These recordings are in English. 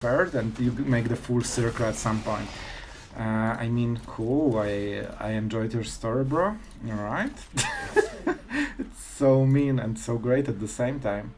third and you make the full circle at some point. I mean, cool. I enjoyed your story, bro. Alright. It's so mean and so great at the same time.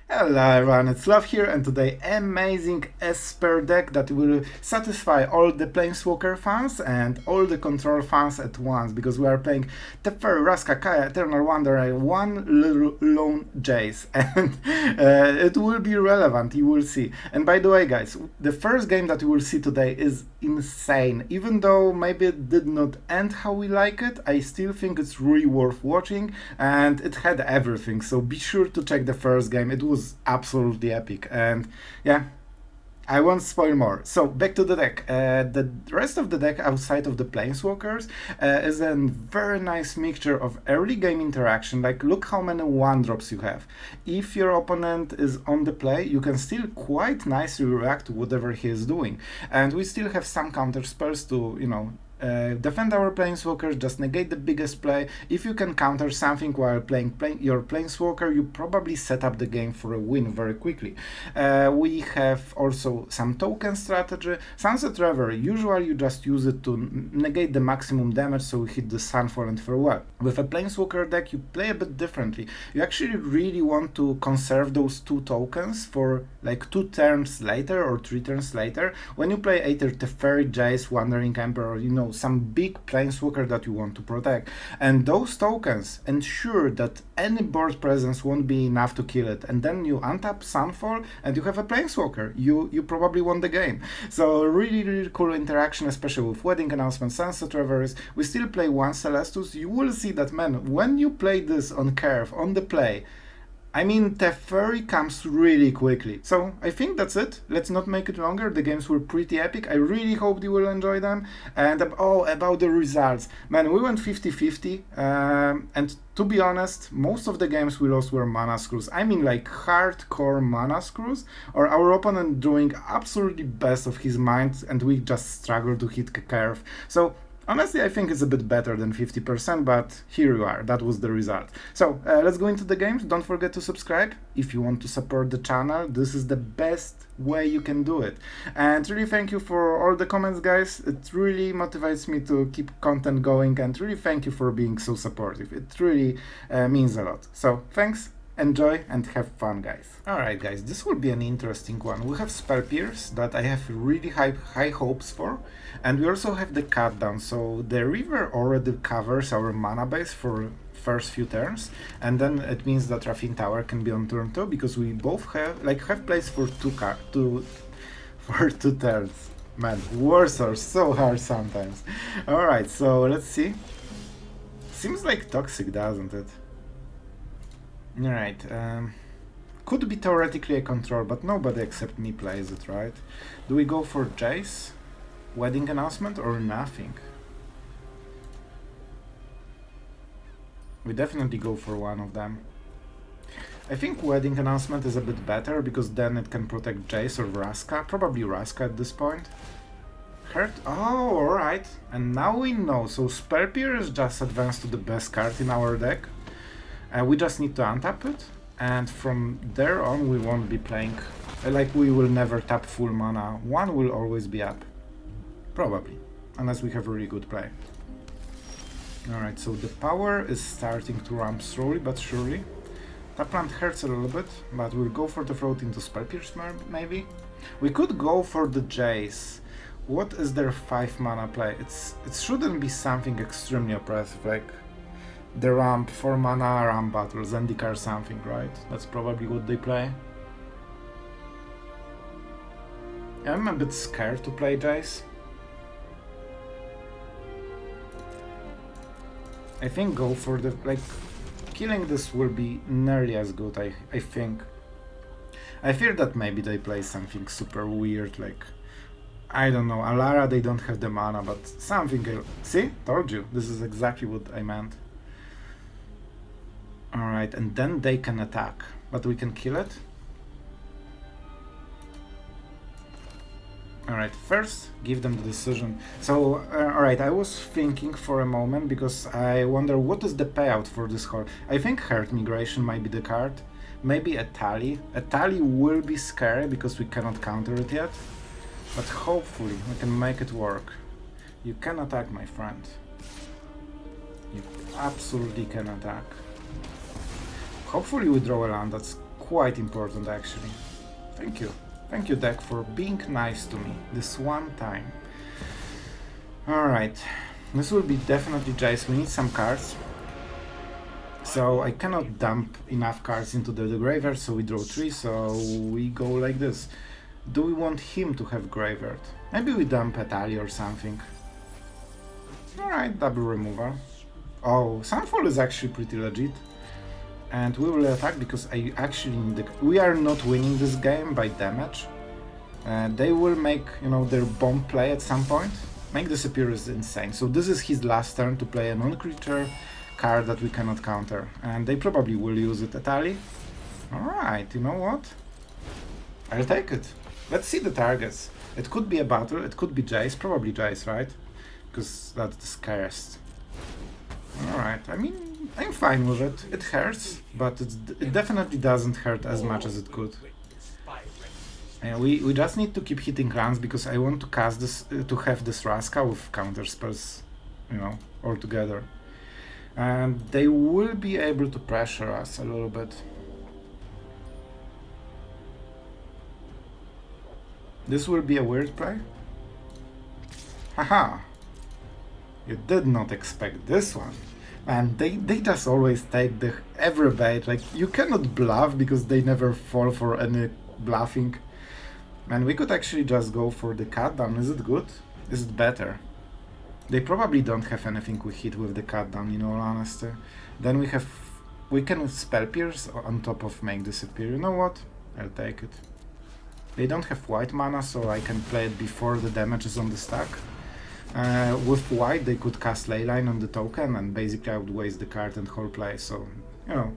Hello everyone, it's Sloth here, and today amazing Esper deck that will satisfy all the Planeswalker fans and all the Control fans at once, because we are playing Teferi, Vraska, Kaya, Eternal Wanderer, one little lone Jace, and it will be relevant, you will see. And by the way guys, the first game that you will see today is insane. Even though maybe it did not end how we like it, I still think it's really worth watching, and it had everything, so be sure to check the first game. It was absolutely epic, and yeah, I won't spoil more. So back to the deck. The rest of the deck outside of the Planeswalkers is a very nice mixture of early game interaction, like look how many 1-drops you have. If your opponent is on the play, you can still quite nicely react to whatever he is doing, and we still have some counter spells to, you know, defend our Planeswalkers, just negate the biggest play. If you can counter something while playing your Planeswalker, you probably set up the game for a win very quickly. We have also some token strategy. Sunset Revelry, usually you just use it to negate the maximum damage, so you hit the Sunfall and farewell. With a Planeswalker deck, you play a bit differently. You actually really want to conserve those 2 tokens for like 2 turns later or 3 turns later, when you play either Teferi, Jace, Wandering Emperor, you know, some big Planeswalker that you want to protect. And those tokens ensure that any board presence won't be enough to kill it. And then you untap Sunfall and you have a Planeswalker. You probably won the game. So really cool interaction, especially with Wedding Announcement, Sunset Revelries. We still play 1 Celestus. You will see that, man, when you play this on curve, on the play, I mean, Teferi comes really quickly. So I think that's it. Let's not make it longer. The games were pretty epic. I really hope you will enjoy them. And about the results. Man, we went 50-50. And to be honest, most of the games we lost were mana screws. I mean, like hardcore mana screws, or our opponent doing absolutely best of his mind and we just struggle to hit the curve. So honestly, I think it's a bit better than 50%, but here you are, that was the result. So let's go into the games. Don't forget to subscribe if you want to support the channel. This is the best way you can do it. And really thank you for all the comments, guys. It really motivates me to keep content going, and really thank you for being so supportive. It really means a lot. So thanks. Enjoy and have fun, guys. Alright guys, this will be an interesting one. We have Spell Pierce that I have really high hopes for, and we also have the Cut Down, so the River already covers our mana base for first few turns, and then it means that Raffine Tower can be on turn 2, because we both have place for 2 turns. Man, wars are so hard sometimes. Alright, so let's see. Seems like toxic, doesn't it? Alright, could be theoretically a control, but nobody except me plays it, right? Do we go for Jace, Wedding Announcement, or nothing? We definitely go for one of them. I think Wedding Announcement is a bit better, because then it can protect Jace or Vraska, probably Vraska at this point. Hurt? Oh, alright, and now we know, so Spell Pierce just advanced to the best card in our deck. We just need to untap it, and from there on we won't be playing, like we will never tap full mana. 1 will always be up, probably, unless we have a really good play. Alright, so the power is starting to ramp slowly but surely. Tapland hurts a little bit, but we'll go for the float into Spell Pierce maybe. We could go for the Jace. What is their 5 mana play? It shouldn't be something extremely oppressive, like the ramp, 4 mana, ramp battle, Zendikar something, right? That's probably what they play. I'm a bit scared to play Jace. I think go for the, like, killing this will be nearly as good, I think. I fear that maybe they play something super weird, like, I don't know, Alara they don't have the mana, but something else. See? Told you, this is exactly what I meant. Alright, and then they can attack, but we can kill it. Alright, first give them the decision. So, alright, I was thinking for a moment because I wonder what is the payout for this card. I think Heart Migration might be the card. Maybe a Tally. A Tally will be scary because we cannot counter it yet. But hopefully we can make it work. You can attack, my friend. You absolutely can attack. Hopefully we draw a land. That's quite important actually. Thank you. Thank you, deck, for being nice to me this one time. Alright, this will be definitely Jace. We need some cards. So I cannot dump enough cards into the graveyard, so we draw 3, so we go like this. Do we want him to have graveyard? Maybe we dump a Tally or something. Alright, double removal. Oh, Sunfall is actually pretty legit. And we will attack because I actually need we are not winning this game by damage. They will make, you know, their bomb play at some point. Make Disappear is insane. So this is his last turn to play a non-creature card that we cannot counter. And they probably will use it at Ali. Alright, you know what? I'll take it. Let's see the targets. It could be a battle, it could be Jace, probably Jace, right? Because that's the scariest. Alright, I mean, I'm fine with it. It hurts, but it definitely doesn't hurt as much as it could. We just need to keep hitting lands because I want to cast this to have this Vraska with counter spells, you know, all together. And they will be able to pressure us a little bit. This will be a weird play. Haha! You did not expect this one. And they just always take every bait. Like, you cannot bluff because they never fall for any bluffing. And we could actually just go for the cut down. Is it good? Is it better? They probably don't have anything we hit with the cut down, in all honesty. Then we can Spell Pierce on top of Make Disappear. You know what? I'll take it. They don't have white mana, so I can play it before the damage is on the stack. With white, they could cast Leyline on the token, and basically I would waste the card and whole play. So, you know,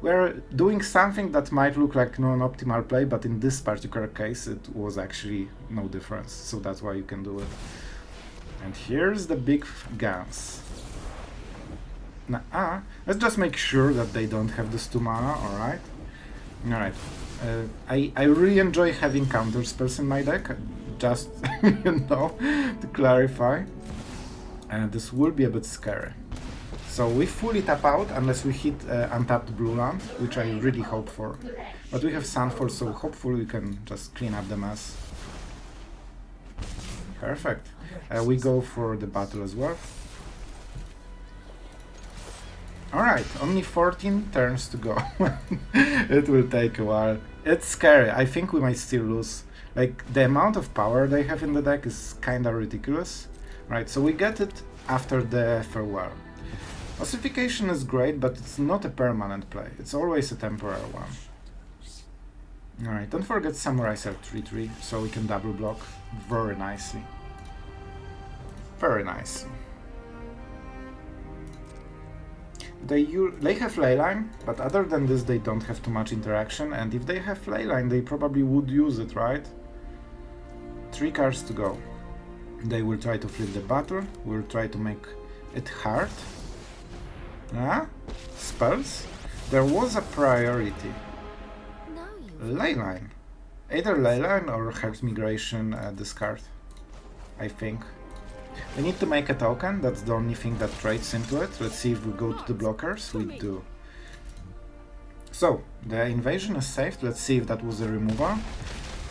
we're doing something that might look like non-optimal play, but in this particular case, it was actually no difference. So that's why you can do it. And here's the big guns. Let's just make sure that they don't have this 2 mana. Alright. Alright. I really enjoy having counter spells in my deck. Just, you know, to clarify. And this will be a bit scary. So we fully tap out unless we hit untapped blue land, which I really hope for. But we have Sunfall, so hopefully we can just clean up the mess. Perfect. We go for the battle as well. Alright, only 14 turns to go. It will take a while. It's scary. I think we might still lose. Like, the amount of power they have in the deck is kinda ridiculous. Right, so we get it after the Farewell. Ossification is great, but it's not a permanent play. It's always a temporary one. Alright, don't forget Samurai Self 3/3, so we can double block very nicely. Very nice. They have Leyline, but other than this they don't have too much interaction, and if they have Leyline they probably would use it, right? 3 cards to go. They will try to flip the battle, we'll try to make it hard. Spells? There was a priority. Leyline. Either Leyline or Heart Migration discard, I think. We need to make a token, that's the only thing that trades into it. Let's see if we go to the blockers. We do. So, the invasion is saved. Let's see if that was a removal.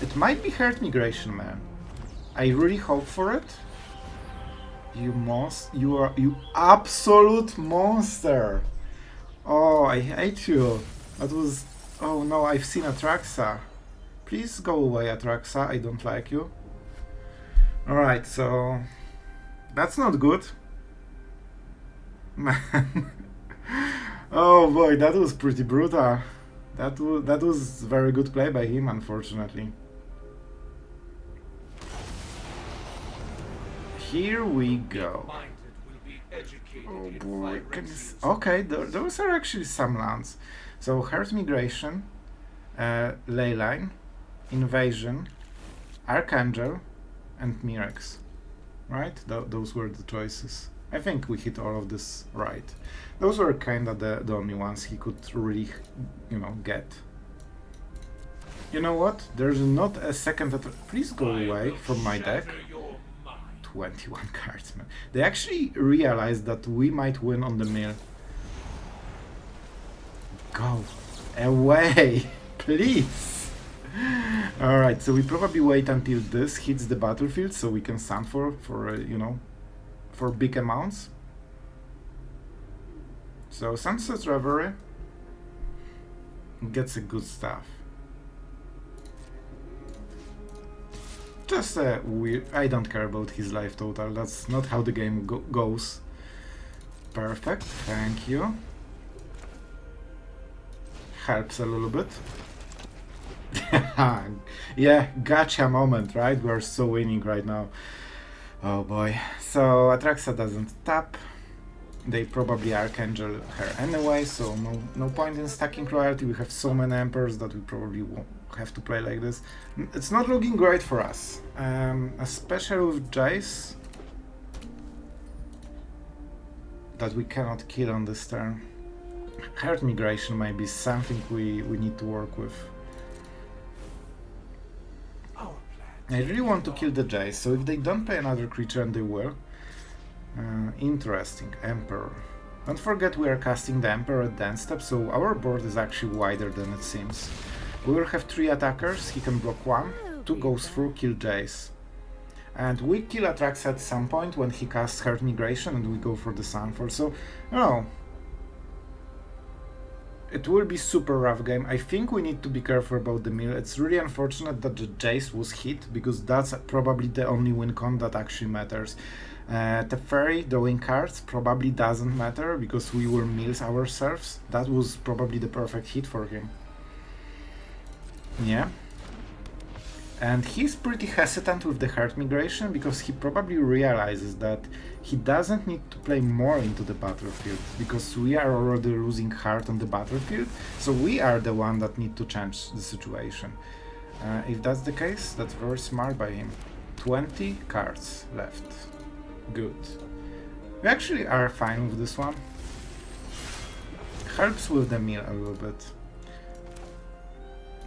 It might be Heart Migration, man. I really hope for it. You absolute monster! Oh, I hate you. That was... Oh no, I've seen Atraxa. Please go away, Atraxa, I don't like you. Alright, so... That's not good. Man. Oh boy, that was pretty brutal. That was very good play by him, unfortunately. Here we go. Oh boy, okay, those are actually some lands. So, Heart Migration, Leyline, Invasion, Archangel, and Mirex, right? Those were the choices. I think we hit all of this right. Those were kinda the only ones he could really, you know, get. You know what? There's not a second that... Please go away from my deck. 21 cards, man. They actually realized that we might win on the mill. Go away, please. Alright, so we probably wait until this hits the battlefield so we can Sunfall for, you know, for big amounts. So Sunset Revelry gets a good stuff. Just a weird... I don't care about his life total, that's not how the game goes. Perfect, thank you. Helps a little bit. Yeah, gotcha moment, right? We're so winning right now. Oh boy. So Atraxa doesn't tap. They probably Archangel her anyway, so no point in stacking royalty. We have so many Emperors that we probably won't have to play like this. It's not looking great for us, especially with Jace that we cannot kill on this turn. Heart Migration might be something we need to work with. I really want to kill the Jace, so if they don't play another creature, and they will. Interesting, Emperor. Don't forget we are casting the Emperor at the end step, so our board is actually wider than it seems. We will have 3 attackers, he can block 1, 2 goes through, kill Jace. And we kill Atraxa at some point when he casts Heart Migration and we go for the Sunfall, so, you know, it will be super rough game. I think we need to be careful about the mill. It's really unfortunate that the Jace was hit, because that's probably the only win con that actually matters. Teferi, drawing cards, probably doesn't matter, because we will mills ourselves. That was probably the perfect hit for him. Yeah. And he's pretty hesitant with the Heart Migration, because he probably realizes that he doesn't need to play more into the battlefield, because we are already losing heart on the battlefield, so we are the one that need to change the situation. If that's the case, that's very smart by him. 20 cards left. Good. We actually are fine with this one. Helps with the mill a little bit.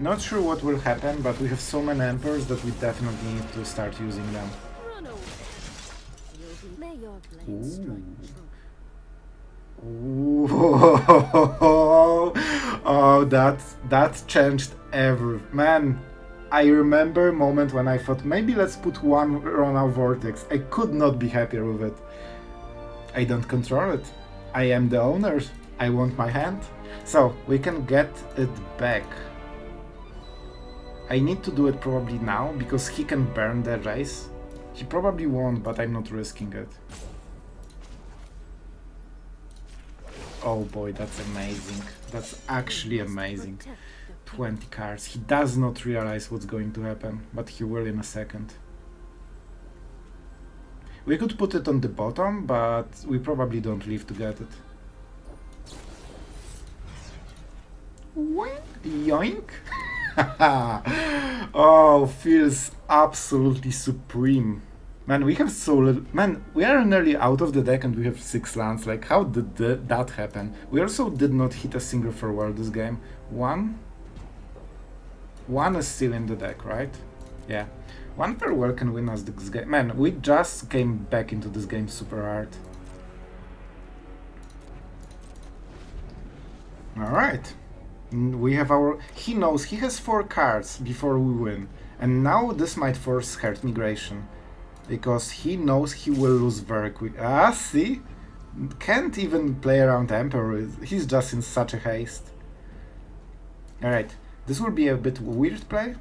Not sure what will happen, but we have so many Emperors that we definitely need to start using them. Ooh. Oh, that changed man. I remember a moment when I thought maybe let's put one Rona Vortex. I could not be happier with it. I don't control it. I am the owner. I want my hand. So we can get it back. I need to do it probably now, because he can burn the race. He probably won't, but I'm not risking it. Oh boy, that's amazing. That's actually amazing. 20 cards. He does not realize what's going to happen, but he will in a second. We could put it on the bottom, but we probably don't live to get it. Yoink! Oh, feels absolutely supreme. Man, we have so little... Man, we are nearly out of the deck and we have 6 lands. Like, how did that happen? We also did not hit a single farewell this game. One is still in the deck, right? Yeah. 1 farewell can win us this game. Man, we just came back into this game super hard. Alright. We have our... He knows he has 4 cards before we win. And now this might force Heart Migration. Because he knows he will lose very quick. Ah, see? Can't even play around Emperor. He's just in such a haste. Alright. This will be a bit weird play,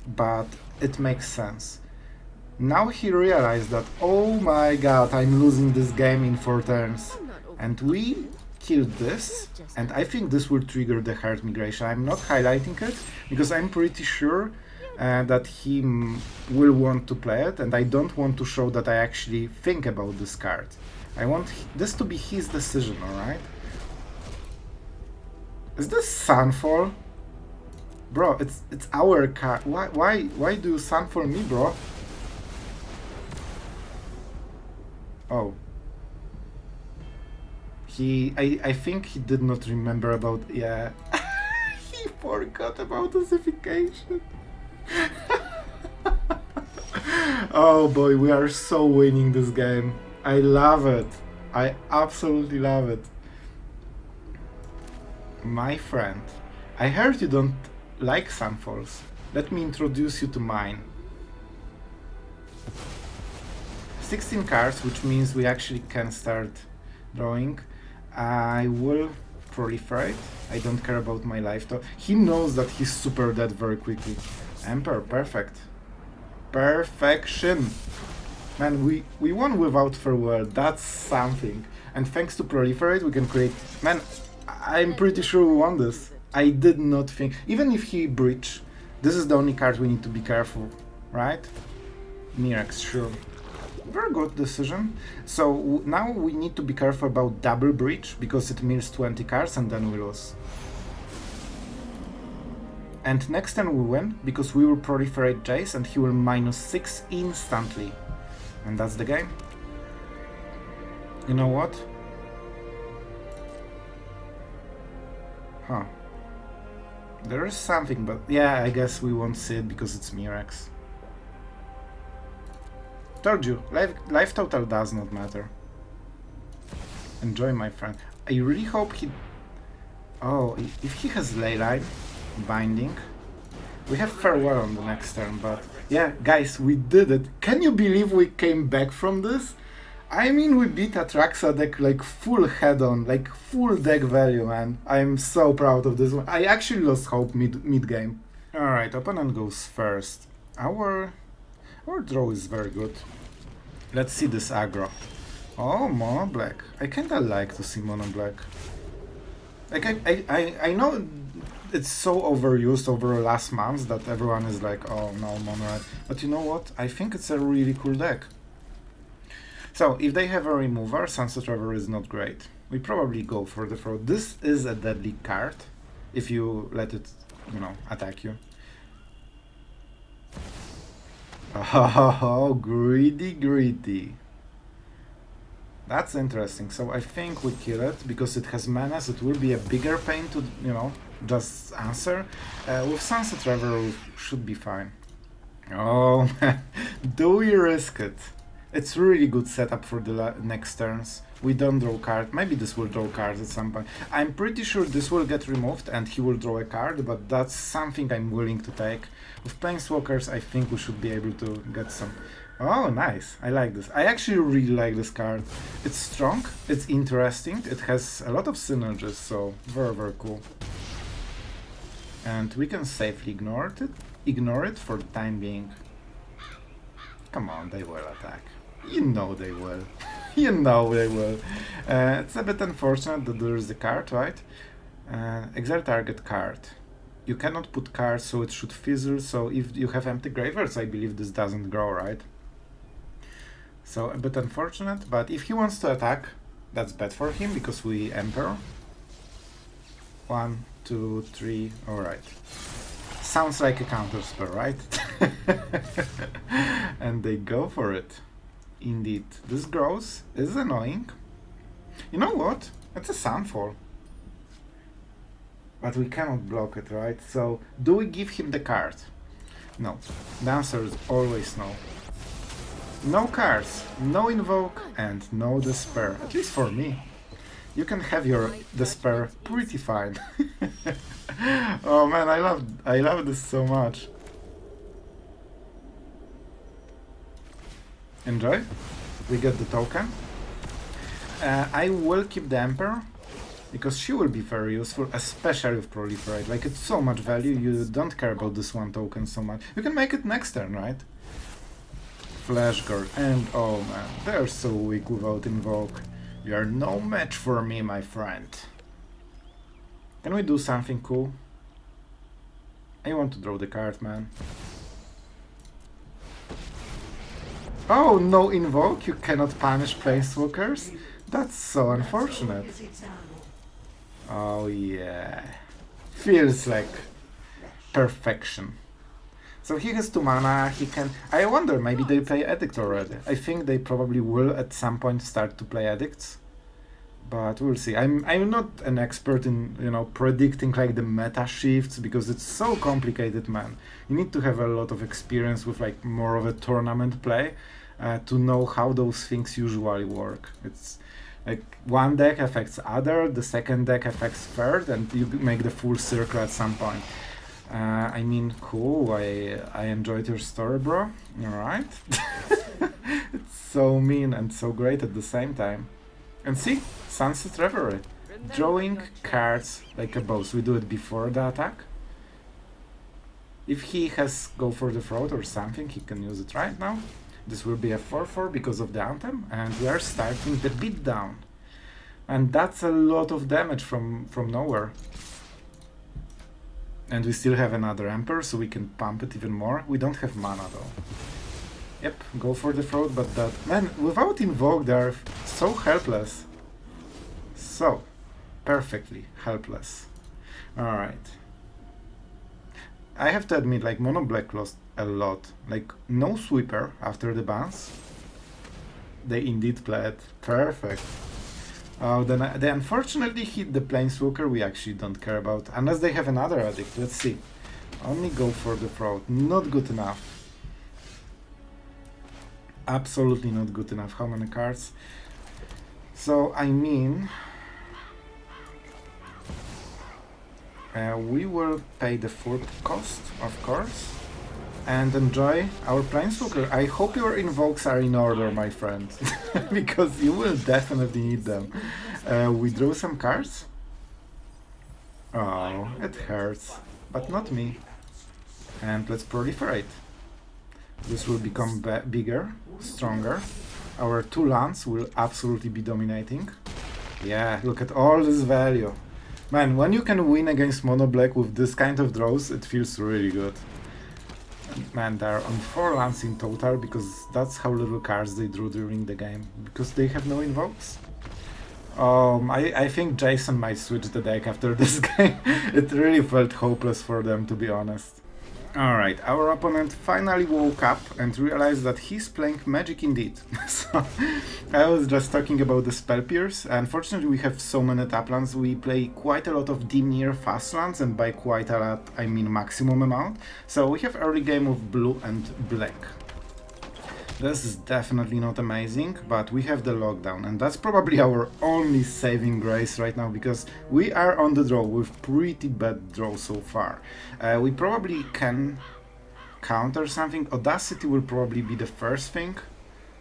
but it makes sense. Now he realized that, oh my god, I'm losing this game in 4 turns. And we... killed this, and I think this will trigger the Heart Migration. I'm not highlighting it because I'm pretty sure that he will want to play it, and I don't want to show that I actually think about this card. I want this to be his decision, alright? Is this Sunfall? Bro, it's our card. Why do you Sunfall me, bro? Oh. I think he did not remember about, yeah. He forgot about ossification. Oh boy, we are so winning this game. I love it. I absolutely love it. My friend, I heard you don't like Sunfalls. Let me introduce you to mine. 16 cards, which means we actually can start drawing. I will proliferate. I don't care about my life though. He knows that he's super dead very quickly. Emperor, perfect. Perfection. Man, we won without farewell. That's something. And thanks to proliferate, we can create. Man, I'm pretty sure we won this. I did not think. Even if he breach, this is the only card we need to be careful, right? Mirax, sure. Very good decision. So now we need to be careful about double breach because it mills 20 cards and then we lose. And next turn we win because we will proliferate Jace and he will -6 instantly. And that's the game. You know what? Huh. There is something, but yeah, I guess we won't see it because it's Mirax. Told you, life total does not matter. Enjoy, my friend. I really hope he... Oh, if he has Leyline, Binding, we have Farewell on the next turn, but... Yeah, guys, we did it. Can you believe we came back from this? I mean, we beat Atraxa deck like full head-on, like full deck value, man. I'm so proud of this one. I actually lost hope mid-game. Alright, opponent goes first. Our draw is very good. Let's see this aggro. Oh, mono black. I kinda like to see mono black. Like I know it's so overused over the last months that everyone is like, oh no, mono red. But you know what? I think it's a really cool deck. So if they have a remover, Sunset Revelry is not great. We probably go for the throw. This is a deadly card if you let it, you know, attack you. Oh, greedy. That's interesting. So I think we kill it because it has mana, so it will be a bigger pain to, you know, just answer. With Sunset Revelry, we should be fine. Oh man, do we risk it? It's really good setup for the next turns. We don't draw card. Maybe this will draw cards at some point. I'm pretty sure this will get removed and he will draw a card, but that's something I'm willing to take. With Planeswalkers, I think we should be able to get some... Oh, nice. I like this. I actually really like this card. It's strong, it's interesting, it has a lot of synergies, so very cool. And we can safely ignore it for the time being. Come on, they will attack. You know they will. You know they will. It's a bit unfortunate that there is a card, right? Exile target card. You cannot put cards, so it should fizzle, so if you have empty graveyards, I believe this doesn't grow, right? So a bit unfortunate, but if he wants to attack, that's bad for him, because we Emperor. 1, 2, 3, alright. Sounds like a counter spell, right? And they go for it. Indeed. This grows. Is annoying. You know what? It's a Sunfall. But we cannot block it, right? So, do we give him the card? No. The answer is always no. No cards, no Invoke, and no Despair. At least for me. You can have your Despair pretty fine. Oh man, I love this so much. Enjoy. We get the token. I will keep the Emperor, because she will be very useful, especially with Proliferate. Like, it's so much value, you don't care about this one token so much. You can make it next turn, right? Flash Guard, and oh man, they're so weak without Invoke. You're no match for me, my friend. Can we do something cool? I want to draw the card, man. Oh, no Invoke? You cannot punish Planeswalkers? That's so unfortunate. Oh yeah. Feels like perfection. So he has 2 mana, he can... I wonder, maybe they play Edict already. I think they probably will at some point start to play Edicts. But we'll see. I'm not an expert in, you know, predicting like the meta shifts, because it's so complicated, man. You need to have a lot of experience with like more of a tournament play to know how those things usually work. It's like one deck affects other, the second deck affects third, and you make the full circle at some point. I mean, cool, I enjoyed your story, bro. Alright. It's so mean and so great at the same time. And see, Sunset Revelry. Drawing cards like a boss. We do it before the attack. If he has go for the throat or something, he can use it right now. This will be a 4/4 because of the anthem, and we are starting the beatdown. And that's a lot of damage from nowhere. And we still have another Emperor, so we can pump it even more. We don't have mana though. Yep, go for the throat, but that... Man, without Invoke they are so helpless. So, perfectly helpless. Alright. I have to admit, like, Mono Black lost a lot. Like, no sweeper after the bans. They indeed played perfect. Oh, then they unfortunately hit the Planeswalker we actually don't care about. Unless they have another addict, let's see. Only go for the throat. Not good enough. Absolutely not good enough. How many cards? So, I mean... we will pay the full cost, of course, and enjoy our Planeswalker. I hope your invokes are in order, my friend, because you will definitely need them. We draw some cards. Oh, it hurts, but not me. And let's proliferate. This will become bigger, stronger. Our 2 lands will absolutely be dominating. Yeah, look at all this value. Man, when you can win against Mono Black with this kind of draws, it feels really good. And man, they're on 4 lands in total, because that's how little cards they drew during the game. Because they have no invokes. I think Jason might switch the deck after this game. It really felt hopeless for them, to be honest. Alright, our opponent finally woke up and realized that he's playing Magic indeed. So, I was just talking about the Spell Pierce. Unfortunately, we have so many tap lands. We play quite a lot of Dimir fast lands, and by quite a lot, I mean maximum amount. So we have early game of blue and black. This is definitely not amazing, but we have the lockdown, and that's probably our only saving grace right now, because we are on the draw with pretty bad draw so far. We probably can counter something. Audacity will probably be the first thing,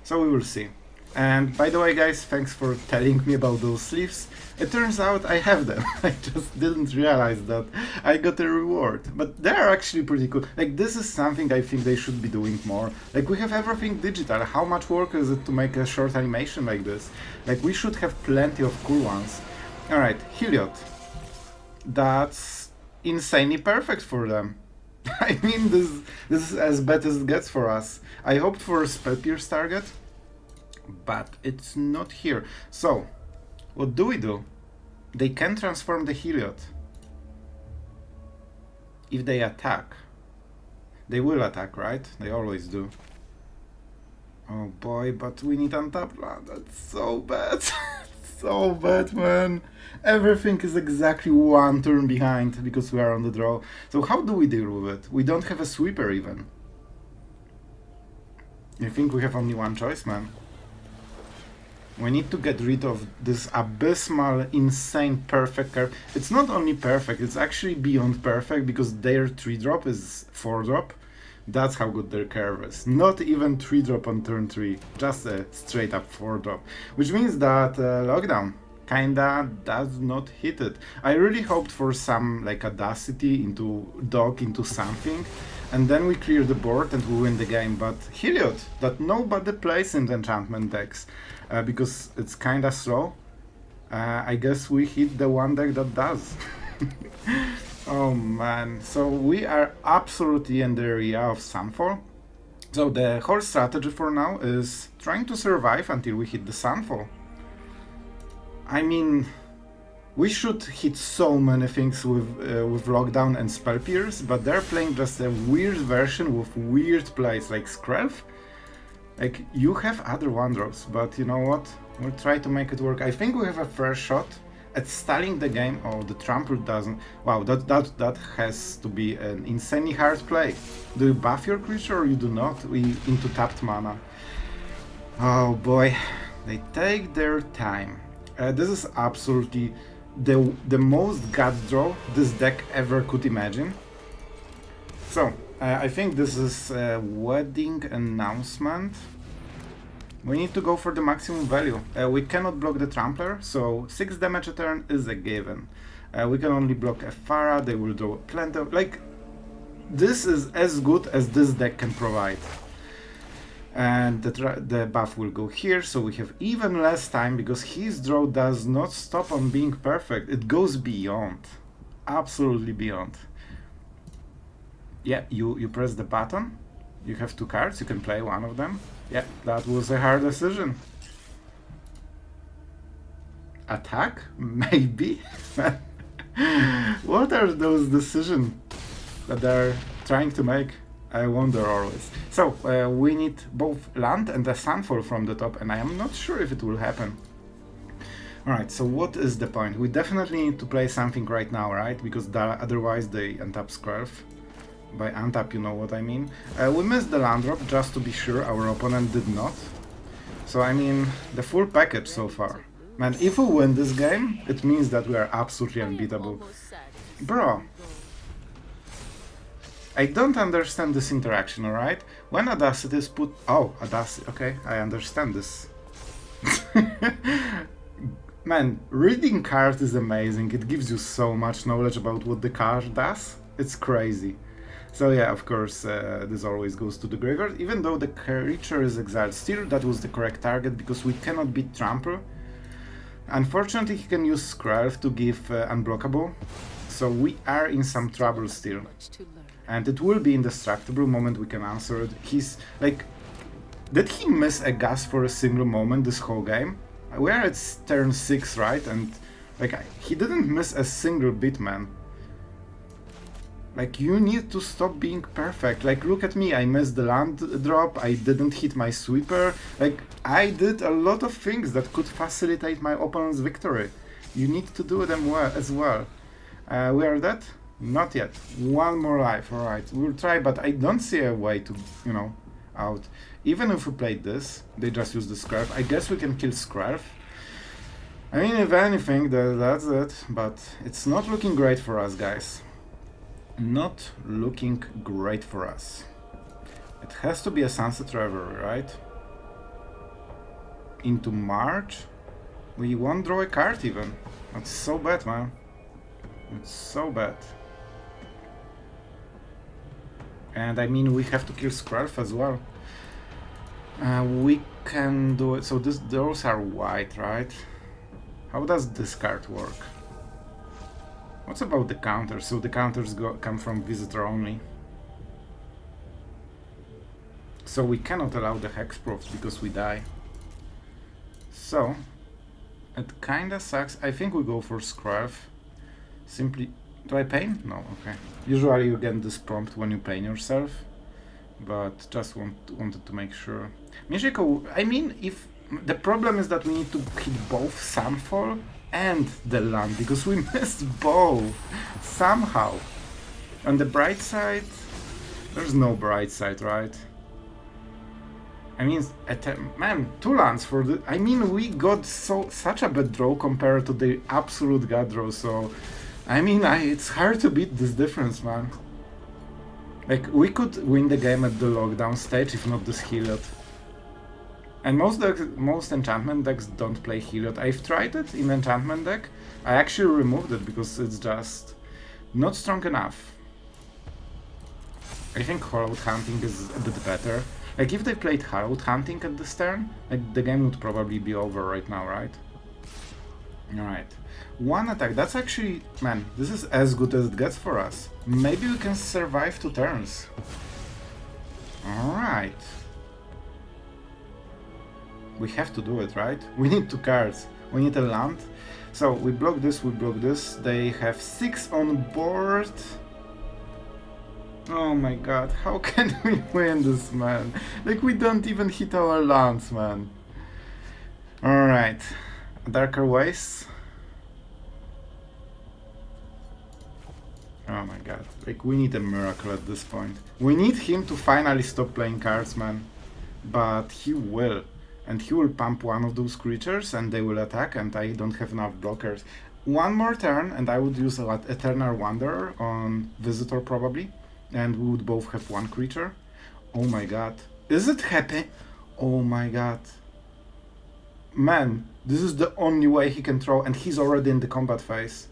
so we will see. And by the way, guys, thanks for telling me about those sleeves. It turns out I have them. I just didn't realize that I got a reward. But they're actually pretty cool. Like, this is something I think they should be doing more. Like, we have everything digital. How much work is it to make a short animation like this? Like, we should have plenty of cool ones. Alright, Heliod. That's insanely perfect for them. I mean, this is as bad as it gets for us. I hoped for a Spell Pierce target, but it's not here. So, what do? They can transform the Heliod. If they attack. They will attack, right? They always do. Oh boy, but we need untapped land. That's so bad. So bad, man. Everything is exactly 1 turn behind because we are on the draw. So how do we deal with it? We don't have a sweeper even. I think we have only one choice, man. We need to get rid of this abysmal, insane perfect curve. It's not only perfect, it's actually beyond perfect, because their 3-drop is 4-drop. That's how good their curve is. Not even 3-drop on turn 3, just a straight up 4-drop. Which means that lockdown kinda does not hit it. I really hoped for some like audacity into dog into something, and then we clear the board and we win the game. But Heliod, that nobody plays in the enchantment decks, because it's kinda slow. I guess we hit the one deck that does. Oh man, so we are absolutely in the area of Sunfall. So the whole strategy for now is trying to survive until we hit the Sunfall. I mean, We should hit so many things with Lockdown and Spell Pierce, but they're playing just a weird version with weird plays like Skrelv. Like, you have other Wandrows, but you know what? We'll try to make it work. I think we have a fair shot at stalling the game. Oh, the Trample doesn't. Wow, that has to be an insanely hard play. Do you buff your creature or you do not? We into tapped mana. Oh boy, they take their time. This is absolutely the most gut draw this deck ever could imagine. So, I think this is a wedding announcement. We need to go for the maximum value. We cannot block the Trampler, so 6 damage a turn is a given. We can only block a Farah, they will draw plenty of... Like, this is as good as this deck can provide. And the buff will go here, so we have even less time, because his draw does not stop on being perfect. It goes beyond. Absolutely beyond. Yeah, you press the button. You have 2 cards, you can play one of them. Yeah, that was a hard decision. Attack? Maybe? What are those decisions that they're trying to make? I wonder always. So, we need both land and a Sunfall from the top, and I am not sure if it will happen. Alright, so what is the point? We definitely need to play something right now, right? Because otherwise they untap Skrelv. By untap, you know what I mean. We missed the land drop, just to be sure our opponent did not. So, I mean, the full package so far. Man, if we win this game, it means that we are absolutely unbeatable. Bro. I don't understand this interaction, alright? When Audacity is put... Oh, Audacity, okay, I understand this. Man, reading cards is amazing. It gives you so much knowledge about what the card does. It's crazy. So yeah, of course, this always goes to the graveyard. Even though the creature is exiled, still that was the correct target, because we cannot beat Trample. Unfortunately, he can use Skrelv to give unblockable. So we are in some trouble still. And it will be indestructible moment we can answer it. He's like... Did he miss a gas for a single moment this whole game? We are at turn 6, right? And like, he didn't miss a single bit, man. Like, you need to stop being perfect. Like, look at me, I missed the land drop, I didn't hit my sweeper. Like, I did a lot of things that could facilitate my opponent's victory. You need to do them well as well. We are dead? Not yet. One more life, alright. We'll try, but I don't see a way to, you know, out. Even if we played this, they just use the Skrelv. I guess we can kill Skrelv. I mean, if anything, that's it. But it's not looking great for us, guys. Not looking great for us. It has to be a Sunset Revelry, right? Into March? We won't draw a card even. That's so bad, man. It's so bad. And I mean, we have to kill Skrelv as well. We can do it. So those are white, right? How does this card work? What's about the counters? So the counters come from visitor only. So we cannot allow the hexproof because we die. So it kinda sucks. I think we go for Skrelv. Simply... Do I pain? No, okay. Usually you get this prompt when you pain yourself, but just wanted to make sure. Mijiko, I mean, if the problem is that we need to hit both Sunfall and the land, because we missed both somehow. On the bright side, there's no bright side, right? I mean, man, 2 lands for the... I mean, we got such a bad draw compared to the absolute god draw, so... I mean, it's hard to beat this difference, man. Like, we could win the game at the lockdown stage, if not this Heliod. And most enchantment decks don't play Heliod. I've tried it in enchantment deck. I actually removed it because it's just not strong enough. I think Hallowed Hunting is a bit better. Like, if they played Hallowed Hunting at this turn, like, the game would probably be over right now, right? Alright. 1 attack, that's actually... Man, this is as good as it gets for us. Maybe we can survive 2 turns. Alright. We have to do it, right? We need 2 cards. We need a land. So we block this, we block this. They have 6 on board. Oh my god, how can we win this, man? Like, we don't even hit our lands, man. Alright, Darker Ways. Oh my god, like, we need a miracle at this point. We need him to finally stop playing cards, man. But he will. And he will pump one of those creatures and they will attack, and I don't have enough blockers. One more turn and I would use Eternal Wanderer on Visitor probably. And we would both have one creature. Oh my god. Is it happy? Oh my god. Man, this is the only way he can throw, and he's already in the combat phase.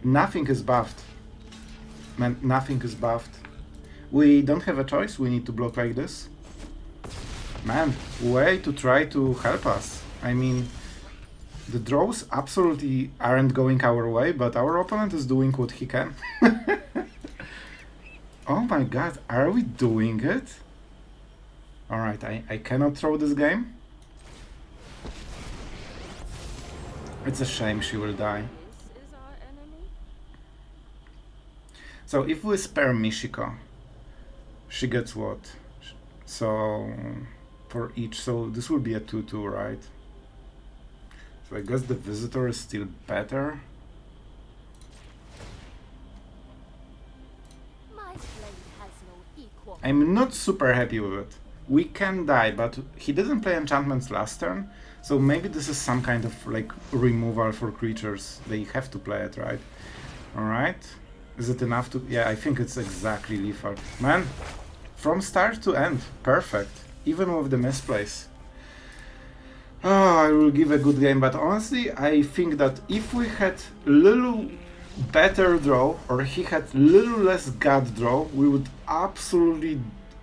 Nothing is buffed. Man, nothing is buffed. We don't have a choice, we need to block like this. Man, way to try to help us. I mean, the draws absolutely aren't going our way, but our opponent is doing what he can. Oh my god, are we doing it? Alright, I cannot throw this game. It's a shame she will die. So if we spare Michiko, she gets what? So for each, so this will be a 2-2, right? So I guess the Visitor is still better. I'm not super happy with it. We can die, but he didn't play enchantments last turn, so maybe this is some kind of like removal for creatures. They have to play it, right? Alright. Is it enough to... Yeah, I think it's exactly lethal. Man, from start to end, perfect. Even with the misplace. Oh, I will give a good game, but honestly, I think that if we had little better draw, or he had little less gut draw, we would absolutely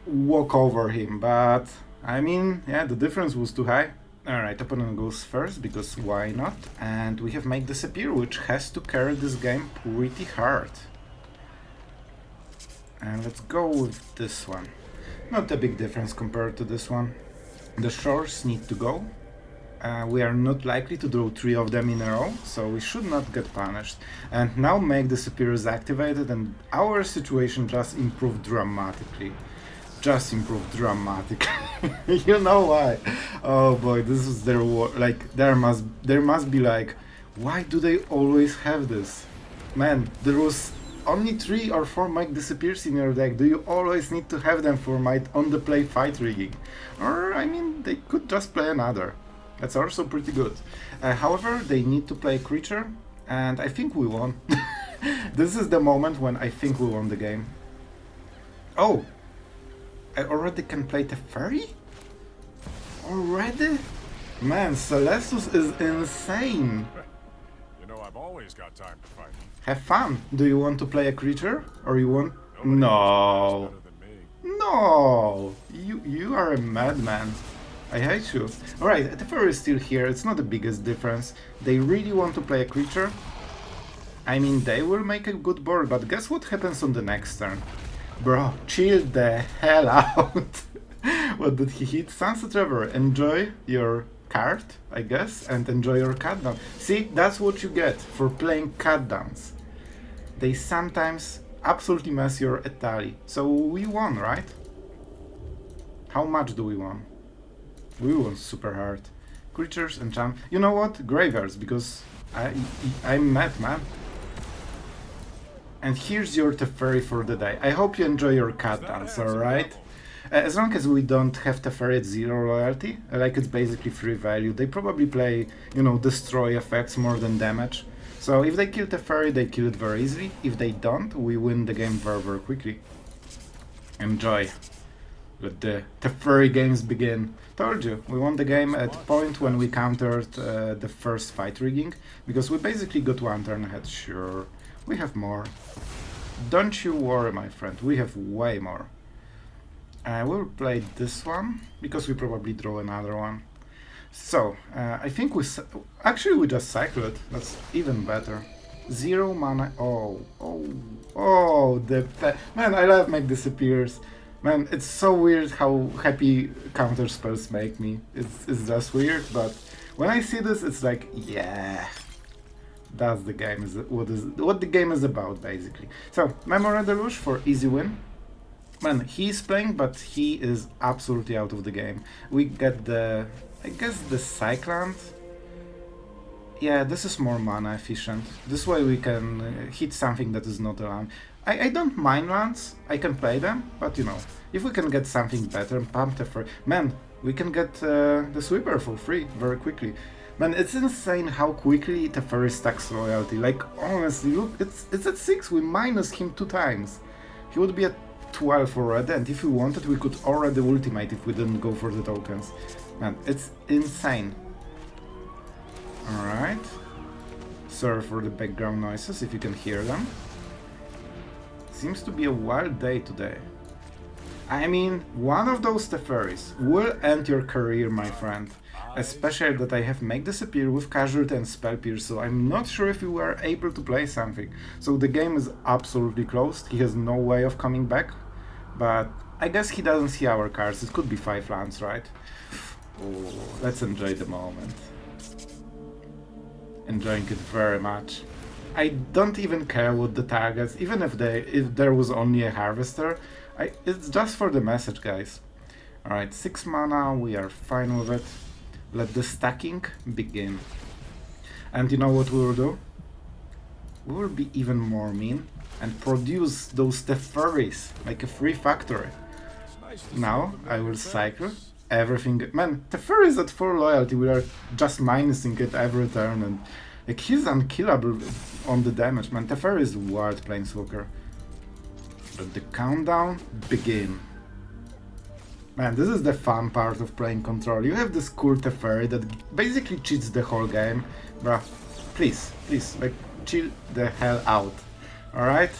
walk over him, but I mean, yeah, the difference was too high. Alright, opponent goes first, because why not? And we have Make Disappear, which has to carry this game pretty hard. And let's go with this one. Not a big difference compared to this one. The shores need to go. We are not likely to draw 3 of them in a row, so we should not get punished. And now Make Disappear is activated and our situation just improved dramatically. Just improved dramatically. You know why? Oh boy, this is their like there must be like, why do they always have this? Man, there was only 3 or 4 Make Disappears in your deck. Do you always need to have them for my on-the-play fight rigging? Or, I mean, they could just play another. That's also pretty good. However, they need to play a creature, and I think we won. This is the moment when I think we won the game. Oh! I already can play Teferi? Already? Man, Celestus is insane! You know, I've always got time to fight. Have fun! Do you want to play a creature? Or you want... No! No! You are a madman. I hate you. Alright, Teferi is still here, it's not the biggest difference. They really want to play a creature. I mean, they will make a good board, but guess what happens on the next turn? Bro, chill the hell out. What did he hit? Sunset Revelry. Enjoy your card, I guess, and enjoy your cut down. See, that's what you get for playing cut downs. They sometimes absolutely mess your tally. So we won, right? How much do we won? We won super hard. Creatures and champ. You know what? Graveyards, because I'm mad, man. And here's your Teferi for the day. I hope you enjoy your cut downs, alright? As long as we don't have Teferi at 0 loyalty, like it's basically free value, they probably play, you know, destroy effects more than damage. So if they kill Teferi, they kill it very easily. If they don't, we win the game very, very quickly. Enjoy. Let the Teferi games begin. Told you, we won the game at point when we countered the first fight rigging, because we basically got 1 turn ahead. Sure, we have more. Don't you worry, my friend, we have way more. I will play this one, because we probably draw another one. So, I think we just cycle it, that's even better. 0 mana, man, I love Make Disappears. Man, it's so weird how happy counter spells make me. It's just weird, but When I see this, it's like, yeah, that's the game, what the game is about, basically. So, Memory Deluge for easy win. Man, he's playing, but he is absolutely out of the game. We get the, I guess, the Cyclant. Yeah, this is more mana efficient. This way we can hit something that is not a land. I don't mind lands, I can play them, but you know, if we can get something better, pump Teferi. Man, we can get the sweeper for free very quickly. Man, it's insane how quickly Teferi stacks loyalty. Like, honestly, look, it's at 6, we minus him 2 times. He would be at 12 already, and if we wanted, we could already ultimate if we didn't go for the tokens. Man, it's insane. Alright. Sorry for the background noises, if you can hear them. Seems to be a wild day today. I mean, one of those Teferis will end your career, my friend. Especially that I have Make Disappear with Casualty and Spell Pierce, so I'm not sure if you were able to play something. So the game is absolutely closed, he has no way of coming back. But I guess he doesn't see our cards, it could be 5 lands, right? Oh, let's enjoy the moment. Enjoying it very much. I don't even care what the targets, even if there was only a harvester. It's just for the message, guys. Alright, 6 mana, we are fine with it. Let the stacking begin. And you know what we will do? We will be even more mean and produce those Teferis like a free factory. Now I will cycle everything. Man, Teferi is at 4 loyalty, we are just minusing it every turn, and like he's unkillable on the damage. Man, Teferi is wild planeswalker. Let the countdown begin. Man, this is the fun part of playing Control. You have this cool Teferi that basically cheats the whole game. Bruh, please, like, chill the hell out. Alright?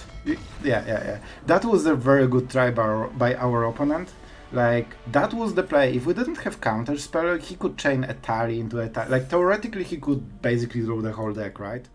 Yeah. That was a very good try by our opponent. Like, that was the play. If we didn't have counter spell, he could chain a Tali into a Tali. Like, theoretically, he could basically draw the whole deck, right?